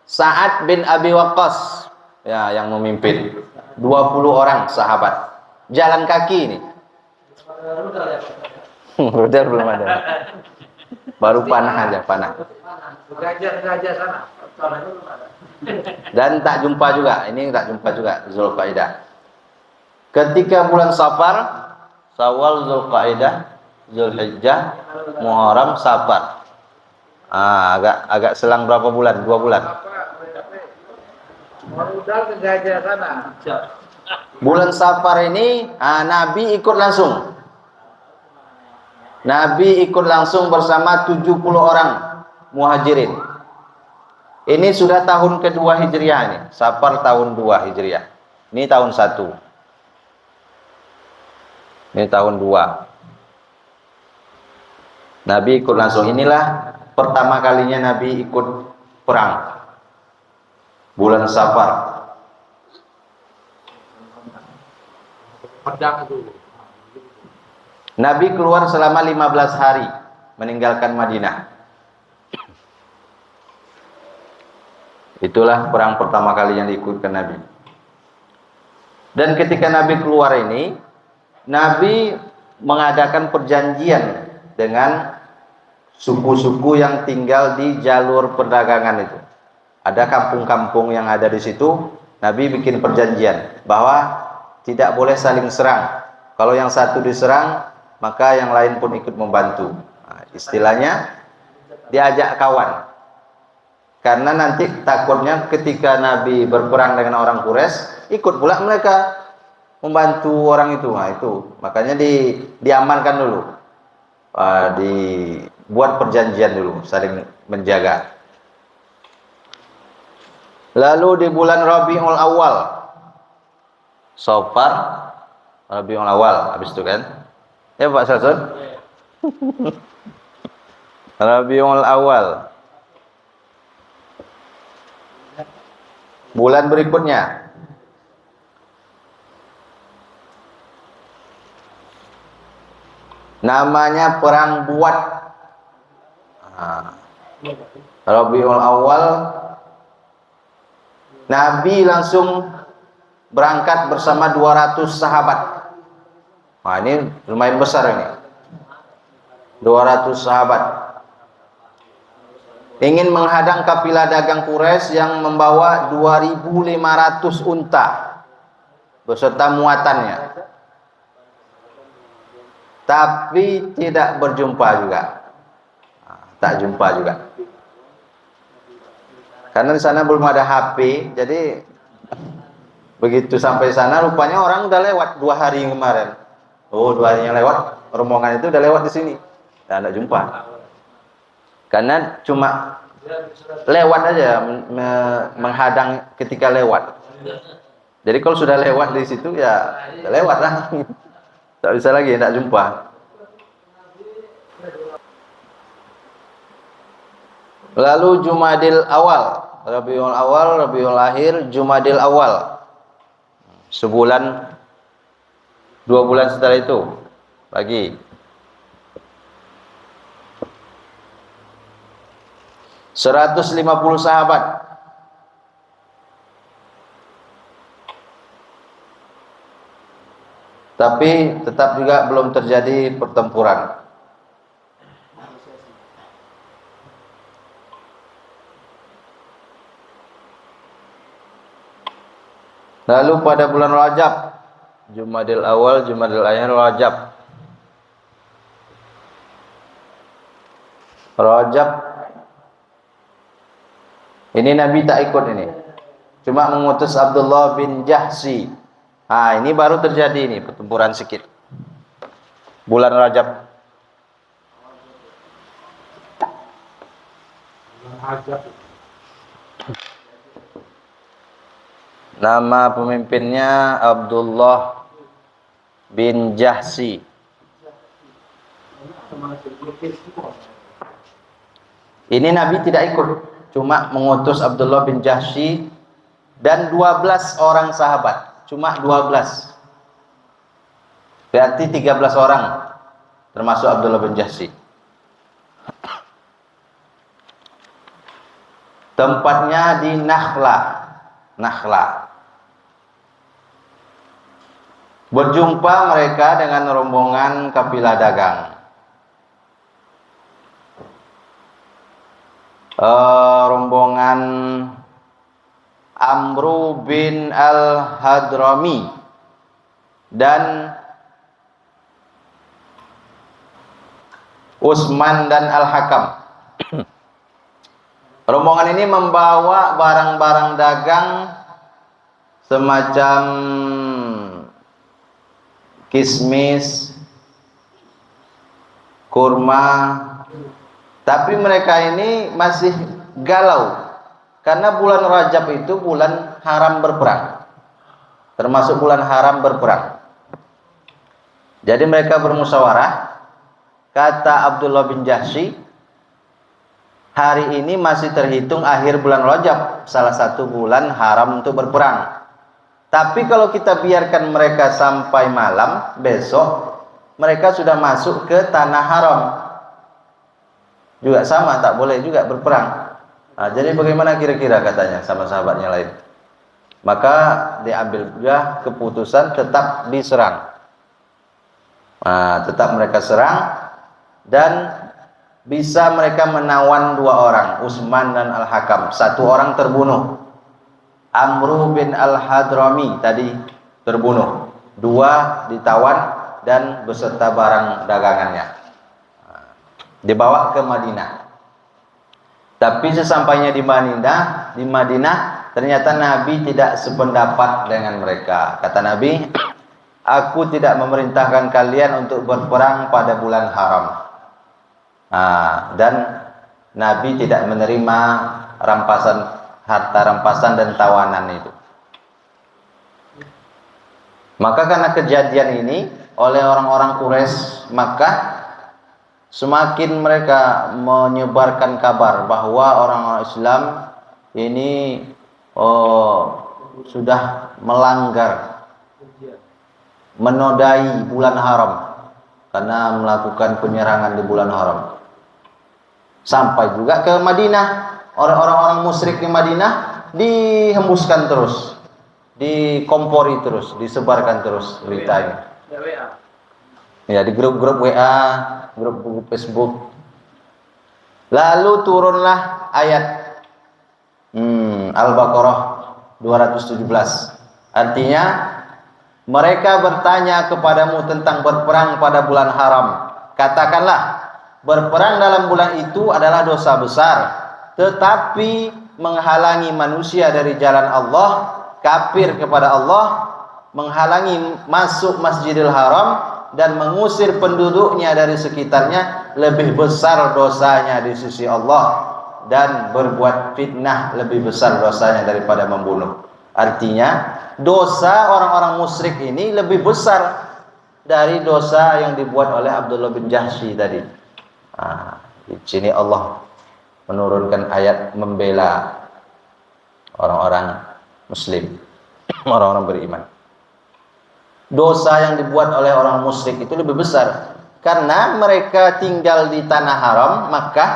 Speaker 1: Sa'ad bin Abi Waqqas ya yang memimpin. 20 orang sahabat. Jalan kaki ini. Rudal belum ada. Baru panah aja, panah.
Speaker 2: Gajah sana.
Speaker 1: Dan tak jumpa juga. Ini tak jumpa juga Zulqaidah. Ketika bulan Safar, Syawal, Zulqaidah, Zulhijjah, Muharram, Safar. Agak selang berapa bulan? 2 bulan.
Speaker 2: Rudal ke gajah sana.
Speaker 1: Bulan Safar ini Nabi ikut langsung. Nabi ikut langsung bersama 70 orang muhajirin. Ini sudah tahun kedua Hijriah ini. Safar tahun 2 Hijriah. Ini tahun 1. Ini tahun 2. Nabi ikut langsung. Inilah pertama kalinya Nabi ikut perang. Bulan Safar.
Speaker 2: Pedang itu.
Speaker 1: Nabi keluar selama 15 hari meninggalkan Madinah. Itulah perang pertama kali yang diikutkan Nabi. Dan ketika Nabi keluar ini, Nabi mengadakan perjanjian dengan suku-suku yang tinggal di jalur perdagangan itu. Ada kampung-kampung yang ada di situ, Nabi bikin perjanjian bahwa tidak boleh saling serang. Kalau yang satu diserang, maka yang lain pun ikut membantu. Istilahnya diajak kawan. Karena nanti takutnya ketika Nabi berperang dengan orang Quraisy, ikut pula mereka membantu orang itu. Nah, itu makanya diamankan dulu. Dibuat perjanjian dulu, saling menjaga. Lalu di bulan Rabiul Awal, Safar, Rabiul Awal, habis itu kan? Ya Pak Salson? Rabiul Awal. Bulan berikutnya. Namanya Perang Buat. Rabiul Awal. Nabi langsung berangkat bersama 200 sahabat. Nah, ini lumayan besar ini. 200 sahabat. Ingin menghadang kafilah dagang Quraisy yang membawa 2.500 unta beserta muatannya. Tapi tidak berjumpa juga. Tak jumpa juga. Karena di sana belum ada HP, jadi begitu sampai sana rupanya orang udah lewat 2 hari kemarin. Oh, 2 hari yang lewat, rombongan itu udah lewat di sini. Tidak jumpa. Karena cuma lewat aja menghadang ketika lewat. Jadi kalau sudah lewat di situ ya lewat lah. Tak bisa lagi, tidak jumpa. Lalu Jumadil Awal, Rabiul Awal, Rabiul Akhir, Jumadil Awal. Sebulan, 2 bulan setelah itu lagi. Seratus 150 sahabat. Tapi tetap juga belum terjadi pertempuran. Lalu pada bulan Rajab, Jumadil Awal, Jumadil Akhir, Rajab. Rajab ini Nabi tak ikut ini. Cuma mengutus Abdullah bin Jahsi. Ini baru terjadi ini pertempuran sikit. bulan Rajab? Nama pemimpinnya Abdullah bin Jahsy. Ini Nabi tidak ikut, cuma mengutus Abdullah bin Jahsy dan 12 orang sahabat, cuma 12. Berarti 13 orang termasuk Abdullah bin Jahsy. Tempatnya di Nakhla. Berjumpa mereka dengan rombongan kafilah dagang. Rombongan Amru bin al-Hadrami dan Utsman dan Al-Hakam. Rombongan ini membawa barang-barang dagang semacam kismis, kurma, tapi mereka ini masih galau karena bulan Rajab itu bulan haram berperang, termasuk bulan haram berperang. Jadi mereka bermusyawarah. Kata Abdullah bin Jahsy, hari ini masih terhitung akhir bulan Rajab, salah satu bulan haram untuk berperang. Tapi kalau kita biarkan mereka sampai malam, besok mereka sudah masuk ke tanah haram. Juga sama, tak boleh juga berperang. Nah, jadi bagaimana kira-kira katanya sama sahabatnya lain? Maka diambil juga keputusan tetap diserang. Nah, tetap mereka serang dan bisa mereka menawan 2 orang, Utsman dan Al-Hakam. 1 orang terbunuh. Amru bin al-Hadrami tadi terbunuh, 2 ditawan dan beserta barang dagangannya dibawa ke Madinah. Tapi sesampainya di Madinah ternyata Nabi tidak sependapat dengan mereka. Kata Nabi, aku tidak memerintahkan kalian untuk berperang pada bulan haram. Dan Nabi tidak menerima harta rampasan dan tawanan itu. Maka karena kejadian ini oleh orang-orang Quraisy Makkah, semakin mereka menyebarkan kabar bahwa orang-orang Islam ini sudah melanggar, menodai bulan haram karena melakukan penyerangan di bulan haram. Sampai juga ke Madinah, orang-orang musyrik di Madinah dihembuskan terus, dikompori terus, disebarkan terus berita ini. Ya, di grup-grup WA, grup Facebook. Lalu turunlah ayat Al-Baqarah 217. Artinya, mereka bertanya kepadamu tentang berperang pada bulan haram. Katakanlah, berperang dalam bulan itu adalah dosa besar, tetapi menghalangi manusia dari jalan Allah, kafir kepada Allah, menghalangi masuk Masjidil Haram dan mengusir penduduknya dari sekitarnya lebih besar dosanya di sisi Allah, dan berbuat fitnah lebih besar dosanya daripada membunuh. Artinya dosa orang-orang musyrik ini lebih besar dari dosa yang dibuat oleh Abdullah bin Jahsy tadi. Di sini Allah menurunkan ayat membela orang-orang muslim, orang-orang beriman. Dosa yang dibuat oleh orang musyrik itu lebih besar karena mereka tinggal di tanah haram Makkah,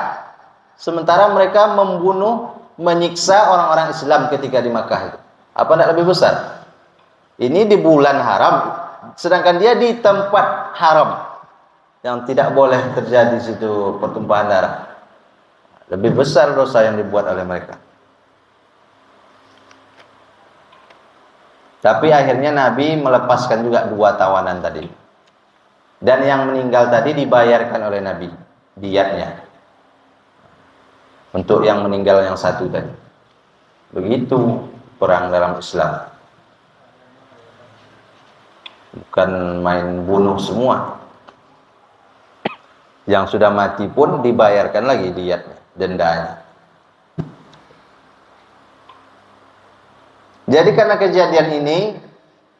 Speaker 1: sementara mereka membunuh, menyiksa orang-orang Islam ketika di Makkah itu. Apa tidak lebih besar? Ini di bulan haram, sedangkan dia di tempat haram yang tidak boleh terjadi situ pertumpahan darah. Lebih besar dosa yang dibuat oleh mereka. Tapi akhirnya Nabi melepaskan juga 2 tawanan tadi. Dan yang meninggal tadi dibayarkan oleh Nabi diyatnya. Untuk yang meninggal yang 1 tadi. Begitu perang dalam Islam. Bukan main bunuh semua. Yang sudah mati pun dibayarkan lagi diyatnya, dendanya. Jadi karena kejadian ini,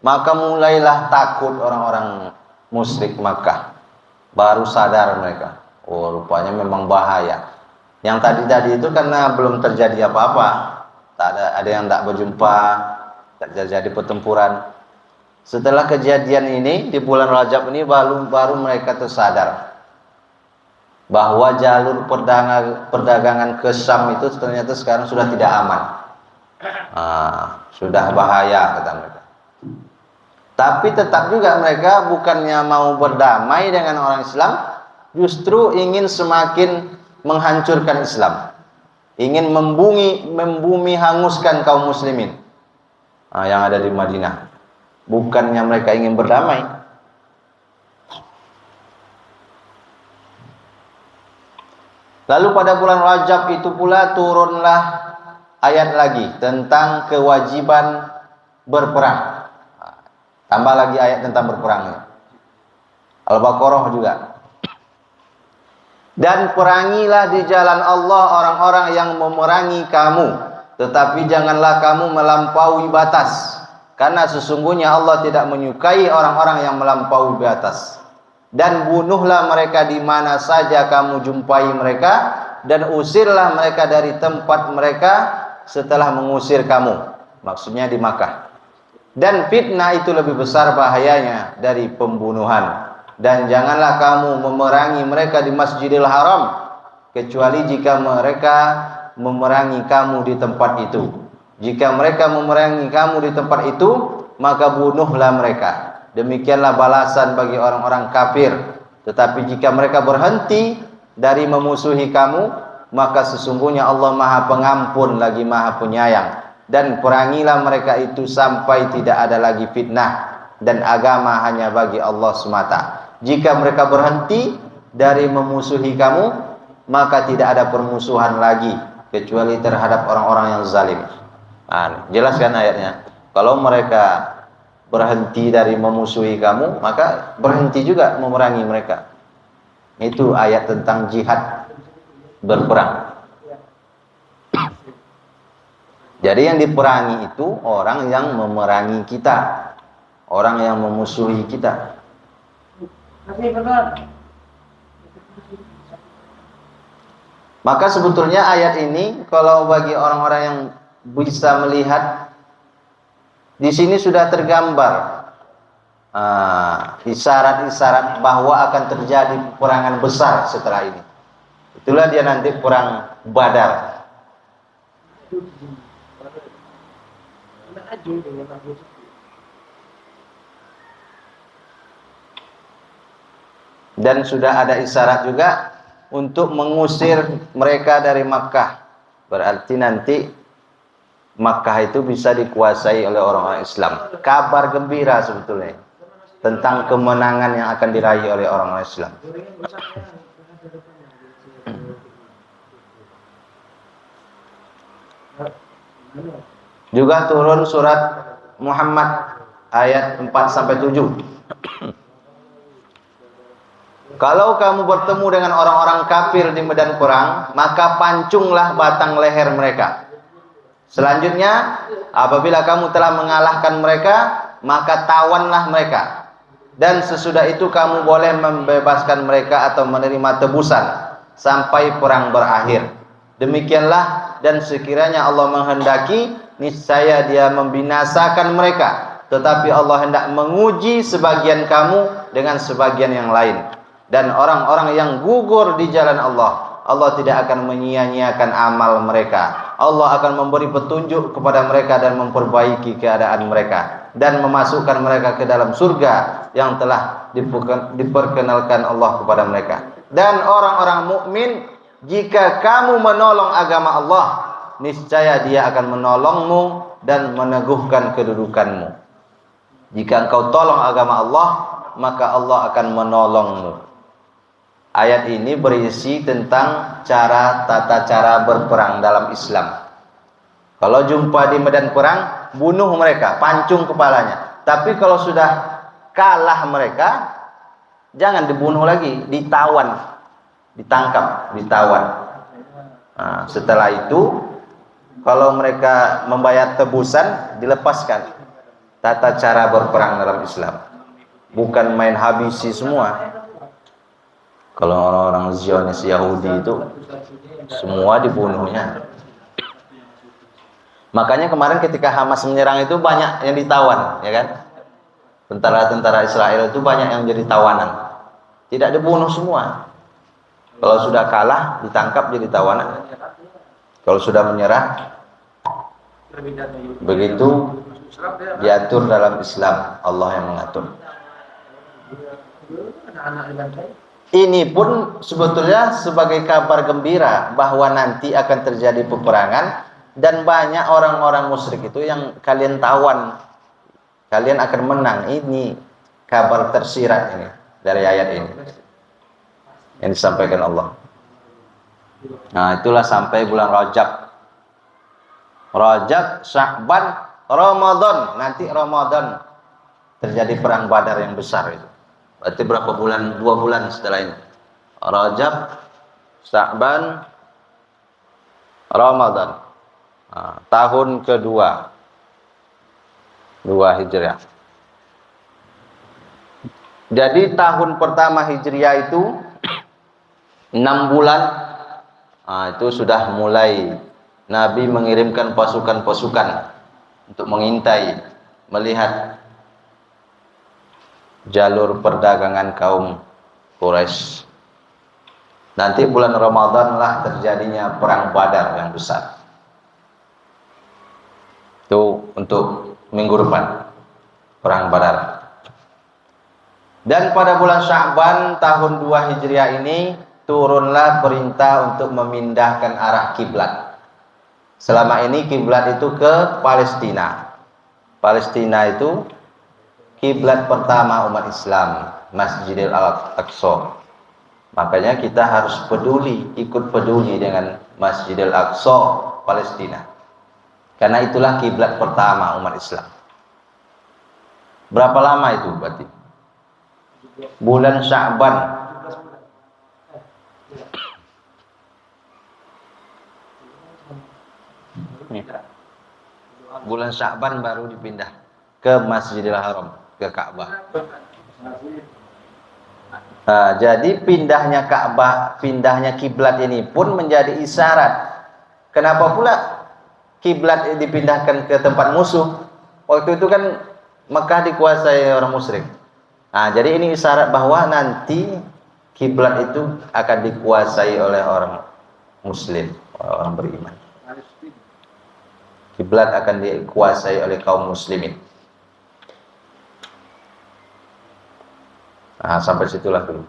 Speaker 1: maka mulailah takut orang-orang musyrik Makkah. Baru sadar mereka, oh rupanya memang bahaya. Yang tadi itu karena belum terjadi apa-apa, tak ada yang tak berjumpa, tak terjadi pertempuran. Setelah kejadian ini di bulan Rajab ini baru mereka tersadar bahwa jalur perdagangan ke Syam itu ternyata sekarang sudah tidak aman. Sudah bahaya kata mereka. Tapi tetap juga mereka bukannya mau berdamai dengan orang Islam, justru ingin semakin menghancurkan Islam, ingin membumi hanguskan kaum muslimin yang ada di Madinah. Bukannya mereka ingin berdamai. Lalu pada bulan Rajab itu pula turunlah ayat lagi tentang kewajiban berperang. Tambah lagi ayat tentang berperang. Al-Baqarah juga. Dan perangilah di jalan Allah orang-orang yang memerangi kamu, tetapi janganlah kamu melampaui batas, karena sesungguhnya Allah tidak menyukai orang-orang yang melampaui batas. Dan bunuhlah mereka di mana saja kamu jumpai mereka, dan usirlah mereka dari tempat mereka setelah mengusir kamu. Maksudnya di Makkah. Dan fitnah itu lebih besar bahayanya dari pembunuhan. Dan janganlah kamu memerangi mereka di Masjidil Haram, kecuali jika mereka memerangi kamu di tempat itu. Jika mereka memerangi kamu di tempat itu, maka bunuhlah mereka. Demikianlah balasan bagi orang-orang kafir. Tetapi jika mereka berhenti dari memusuhi kamu, maka sesungguhnya Allah Maha Pengampun lagi Maha Penyayang. Dan perangilah mereka itu sampai tidak ada lagi fitnah, dan agama hanya bagi Allah semata. Jika mereka berhenti dari memusuhi kamu, maka tidak ada permusuhan lagi kecuali terhadap orang-orang yang zalim. Jelaskan ayatnya. Kalau mereka berhenti dari memusuhi kamu, maka berhenti juga memerangi mereka. Itu ayat tentang jihad, berperang. Jadi yang diperangi itu orang yang memerangi kita, orang yang memusuhi kita. Maka sebetulnya ayat ini kalau bagi orang-orang yang bisa melihat, di sini sudah tergambar isyarat-isyarat bahwa akan terjadi peperangan besar setelah ini. Itulah dia nanti perang Badar. Dan sudah ada isyarat juga untuk mengusir mereka dari Makkah. Berarti nanti Makkah itu bisa dikuasai oleh orang-orang Islam. Kabar gembira sebetulnya tentang kemenangan yang akan diraih oleh orang-orang Islam. Juga turun surat Muhammad ayat 4-7. Kalau kamu bertemu dengan orang-orang kafir di medan perang, maka pancunglah batang leher mereka. Selanjutnya, apabila kamu telah mengalahkan mereka, maka tawanlah mereka. Dan sesudah itu kamu boleh membebaskan mereka atau menerima tebusan sampai perang berakhir. Demikianlah, dan sekiranya Allah menghendaki, niscaya Dia membinasakan mereka. Tetapi Allah hendak menguji sebagian kamu dengan sebagian yang lain. Dan orang-orang yang gugur di jalan Allah, Allah tidak akan menyia-nyiakan amal mereka. Allah akan memberi petunjuk kepada mereka dan memperbaiki keadaan mereka, dan memasukkan mereka ke dalam surga yang telah diperkenalkan Allah kepada mereka. Dan orang-orang mukmin, jika kamu menolong agama Allah, niscaya Dia akan menolongmu dan meneguhkan kedudukanmu. Jika engkau tolong agama Allah, maka Allah akan menolongmu. Ayat ini berisi tentang tata cara berperang dalam Islam. Kalau jumpa di medan perang, bunuh mereka, pancung kepalanya. Tapi kalau sudah kalah mereka, jangan dibunuh lagi, ditawan. ditangkap, ditawan. Nah, setelah itu kalau mereka membayar tebusan, dilepaskan. Tata cara berperang dalam Islam, bukan main habisi semua. Kalau orang-orang Zionis Yahudi itu semua dibunuhnya. Makanya kemarin ketika Hamas menyerang itu banyak yang ditawan, ya kan? Tentara-tentara Israel itu banyak yang jadi tawanan. Tidak dibunuh semua. Kalau sudah kalah, ditangkap jadi tawanan. Kalau sudah menyerah, begitu diatur dalam Islam, Allah yang mengatur. Ini pun sebetulnya sebagai kabar gembira bahwa nanti akan terjadi peperangan dan banyak orang-orang musyrik itu yang kalian tawan, kalian akan menang. Ini kabar tersirat ini dari ayat ini yang disampaikan Allah. Nah, itulah sampai bulan Rajab, Sya'ban, Ramadan. Nanti Ramadan terjadi perang Badar yang besar itu. Berarti berapa bulan? 2 bulan setelah ini. Rajab, Sya'ban, Ramadan. Nah, tahun kedua 2 Hijriah. Jadi tahun pertama Hijriah itu 6 bulan. Nah, itu sudah mulai Nabi mengirimkan pasukan-pasukan untuk mengintai, melihat jalur perdagangan kaum Quraisy. Nanti bulan Ramadan lah terjadinya perang Badar yang besar. Itu untuk minggu depan, perang Badar. Dan pada bulan Sya'ban tahun 2 Hijriah ini turunlah perintah untuk memindahkan arah kiblat. Selama ini kiblat itu ke Palestina. Palestina itu kiblat pertama umat Islam, Masjidil Aqsa. Makanya kita harus ikut peduli dengan Masjidil Aqsa Palestina. Karena itulah kiblat pertama umat Islam. Berapa lama itu berarti? Bulan Sya'ban. Bulan Sya'ban baru dipindah ke Masjidil Haram, ke Ka'bah. Nah, jadi pindahnya Ka'bah, pindahnya kiblat ini pun menjadi isyarat. Kenapa pula kiblat dipindahkan ke tempat musuh? Waktu itu kan Mekah dikuasai orang musyrik. Nah, jadi ini isyarat bahwa nanti kiblat itu akan dikuasai oleh orang muslim, orang beriman. Kiblat akan dikuasai oleh kaum muslimin. Nah, sampai situlah dulu.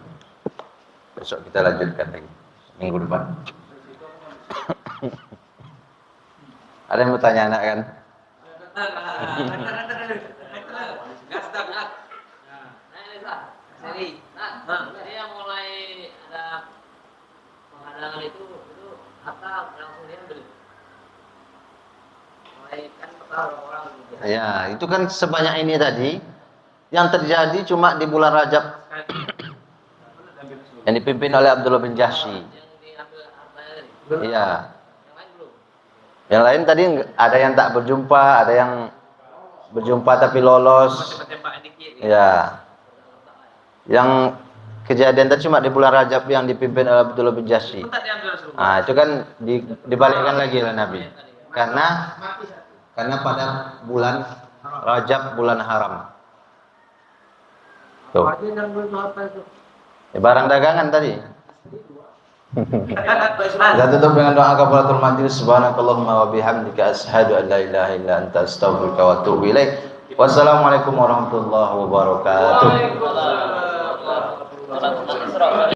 Speaker 1: Besok kita lanjutkan lagi minggu depan. Ada yang mau tanya anak kan?
Speaker 3: Jadi yang mulai ada penghadangan itu apa langsung diambil? Mulai kan orang.
Speaker 1: Ya, itu kan sebanyak ini tadi yang terjadi cuma di bulan Rajab yang dipimpin oleh Abdullah bin Jahsy. Iya. Yang lain tadi ada yang tak berjumpa, ada yang berjumpa tapi lolos. Ya. Yang kejadian tadi cuma di bulan Rajab yang dipimpin oleh Abdullah bin Jahsy. Nah, itu kan dibalikkan lagi oleh Nabi. Karena pada bulan Rajab bulan haram. Tuh. Ya, barang dagangan tadi. Kita tutup dengan doa kafaratul majlis. Subhanakallahumma wa bihamdika asyhadu an la ilaha illa anta astaghfiruka wa atubu ilaik. Wassalamualaikum warahmatullahi wabarakatuh.